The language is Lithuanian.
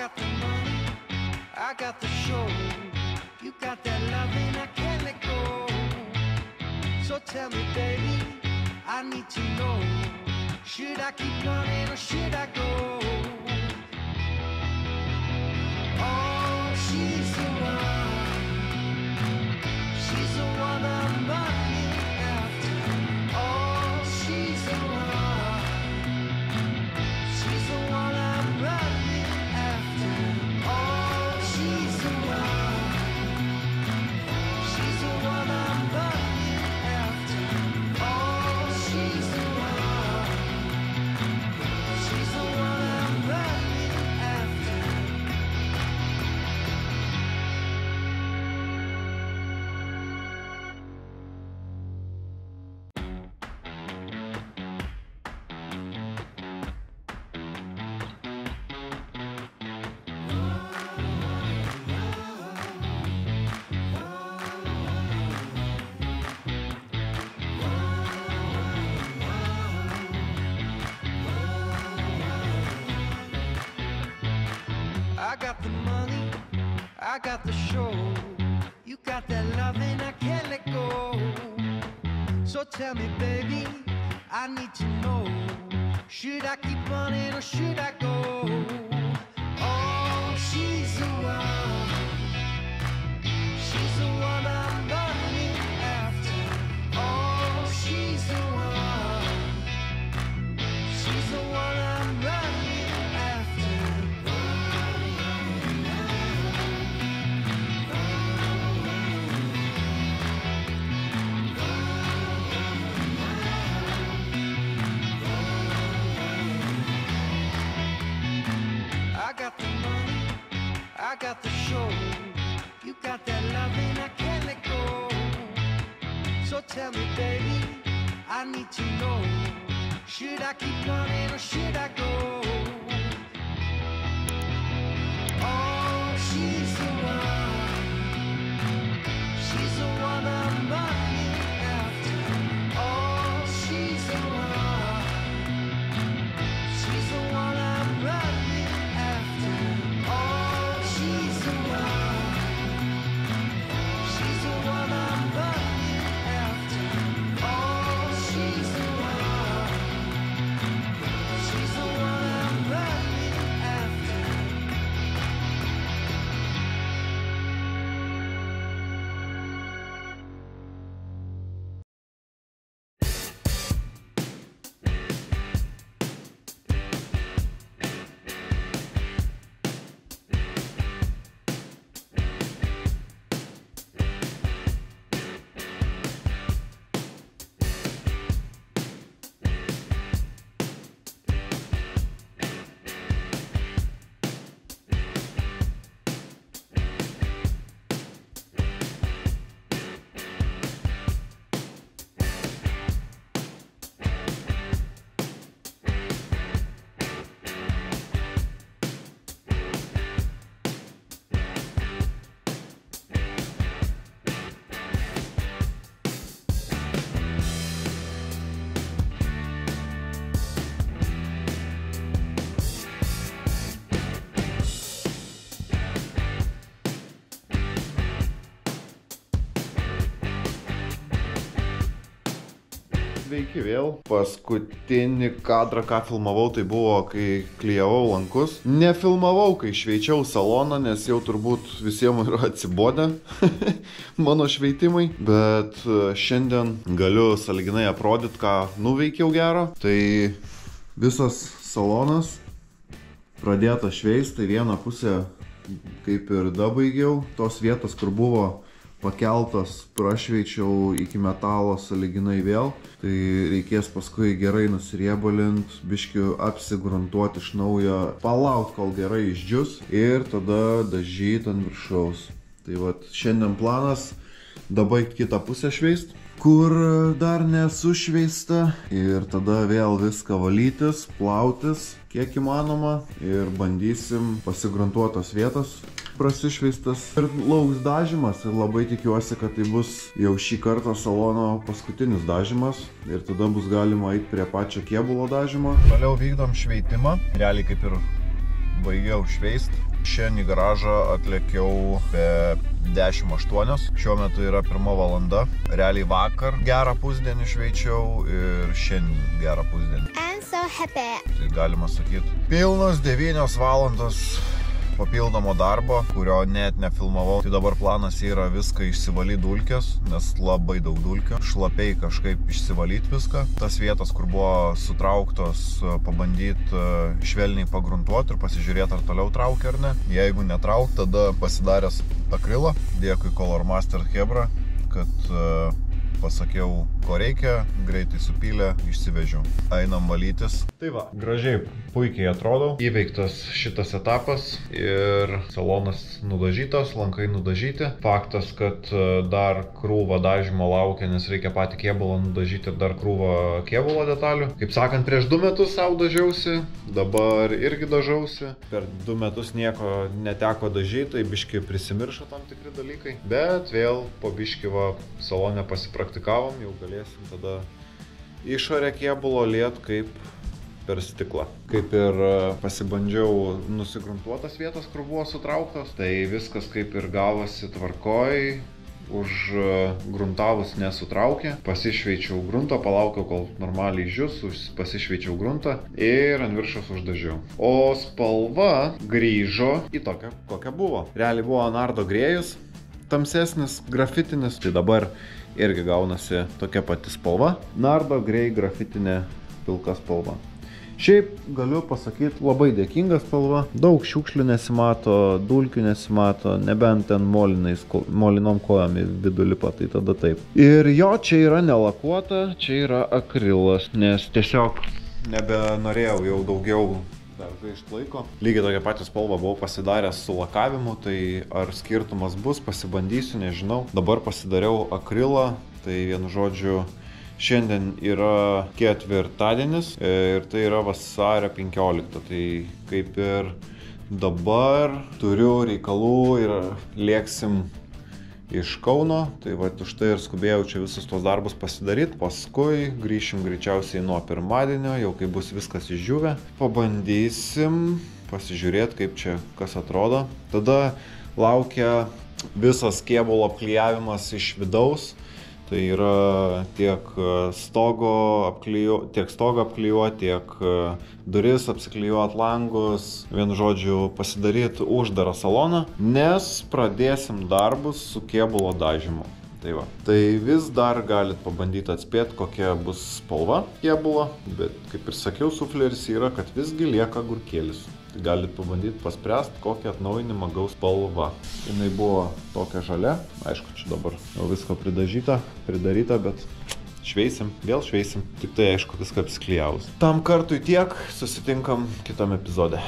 got the money, I got the show. You got that loving, I can't let go. So tell me, baby, I need to know. Should I keep running or should I go? Oh, she's the one. She's the one I'm running after. Oh, she's the one. She's the one I'm running after. Oh, she's the one. She's the one I'm running after. Oh, she's the one. She's the one I'm running after. I got the money, I got the show. You got that loving, I can't let go. So tell me, baby, I need to know. Should I keep running or should I go? Oh, she's the one. She's the one I'm running after. Oh, she's the one. She's the one I'm running after. I got the money, I got the show. You got that loving, I can't let go. So tell me, baby, I need to know. Should I keep running or should I go? Oh, she's the one. She's the one I'm running after. Oh, she's the one. She's the one I'm running after. Oh, she's the one. She's the one I'm running after. Oh, she's the one. She's the one I'm running after. Sveiki vėl. Paskutinį kadrą, ką filmavau, tai buvo, kai klijavau lankus. Nefilmavau, kai šveičiau saloną, nes jau turbūt visiems yra atsibodę mano šveitimai. Bet šiandien galiu sąlyginai aprodyti, ką nuveikiau gero. Tai visas salonas pradėtas šveisti, tai vieną pusę kaip ir dabaigiau. Tos vietos, kur buvo pakeltas, prašveičiau iki metalo sąlyginai vėl. Tai reikės paskui gerai nusiriebalint, biškiu apsigruntuoti iš naujo, palaukti, kol gerai išdžius ir tada dažyti ant viršaus. Tai vat šiandien planas dabaigti kitą pusę šveist, kur dar nesušveista, ir tada vėl viską valytis, plautis kiek įmanoma ir bandysim pasigruntuotas vietas prasišveistas. Ir lauks dažymas ir labai tikiuosi, kad tai bus jau šį kartą salono paskutinis dažymas ir tada bus galima eiti prie pačio kėbulo dažymo. Toliau vykdom šveitimą, realiai kaip ir baigiau šveist. Šiandien į garažą atlėkiau be 10:08. Šiuo metu yra 1 valanda. Realiai vakar gerą pusdienį šveičiau ir šiandien gerą pusdienį. I'm so happy. Tai galima sakyti. Pilnos 9 valandos papildomo darbo, kurio net nefilmavau. Tai dabar planas yra viską išsivalyti dulkės, nes labai daug dulkių. Šlapiai kažkaip išsivalyti viską. Tas vietas, kur buvo sutrauktos, pabandyti švelniai pagruntuoti ir pasižiūrėti, ar toliau traukia ar ne. Jeigu netrauk, tada pasidaręs akrilą. Dėkui Color Master Hebra, kad pasakiau, ko reikia, greitai supylė, išsivežiau. Einam valytis. Tai va, gražiai, puikiai atrodo. Įveiktas šitas etapas ir salonas nudažytas, lankai nudažyti. Faktas, kad dar krūva dažymo laukia, nes reikia patį kėbulą nudažyti ir dar krūva kėbulo detalių. Kaip sakant, prieš 2 metus savo dažiausi, dabar irgi dažausi. Per 2 metus nieko neteko dažyti, tai biški prisimiršo tam tikri dalykai. Bet vėl po biški va salone pasipraktikavom, jau galėsim tada išorę kėbulo liet kaip per stiklą. Kaip ir pasibandžiau nusigruntuotas vietas, kur buvo sutrauktos, tai viskas kaip ir gavosi tvarkoj, užgruntavus nesutraukė. Pasišveičiau gruntą, palaukiau, kol normaliai žius, pasišveičiau gruntą ir ant viršaus uždažiau. O spalva grįžo į tokią, kokia buvo. Realiai buvo nardo grėjus, tamsesnis, grafitinis, tai dabar irgi gaunasi tokia pati spalva. Nardo grey grafitinė pilka spalva. Šiaip galiu pasakyti, labai dėkinga spalva. Daug šiukšlių nesimato, dulkių nesimato, nebent ten molinom kojom į vidų lipa, tai tada taip. Ir jo, čia yra nelakuota, čia yra akrilas, nes tiesiog nebenorėjau jau daugiau dar gaišt laiko. Lygiai tokia patį spalvą buvau pasidaręs su lakavimu, tai ar skirtumas bus, pasibandysiu, nežinau. Dabar pasidariau akrilą, tai vienu žodžiu, šiandien yra ketvirtadienis ir tai yra vasario 15. Tai kaip ir dabar turiu reikalų ir lėksim iš Kauno, tai va už tai ir skubėjau čia visus tos darbus pasidaryti, paskui grįšim greičiausiai nuo pirmadienio, jau kai bus viskas išdžiūvę, pabandysim pasižiūrėti, kaip čia kas atrodo. Tada laukia visas kėbulo apklijavimas iš vidaus, tai yra tiek stogą apklijuoti, tiek duris apsiklijuoti, langus, vienu žodžiu pasidaryti uždarą saloną, nes pradėsim darbus su kėbulo dažymu. Tai va. Tai vis dar galit pabandyti atspėti, kokia bus spalva kėbulo, bet kaip ir sakiau, sufleris yra, kad visgi lieka agurkėlis. Tai galit pabandyti paspręsti, kokią atnaujinimą gaus spalva. Jinai buvo tokia žalia, aišku, čia dabar jau visko pridaryta, bet šveisim, vėl šveisim, tik tai aišku viską apsiklijavus. Tam kartui tiek, susitinkam kitame epizode.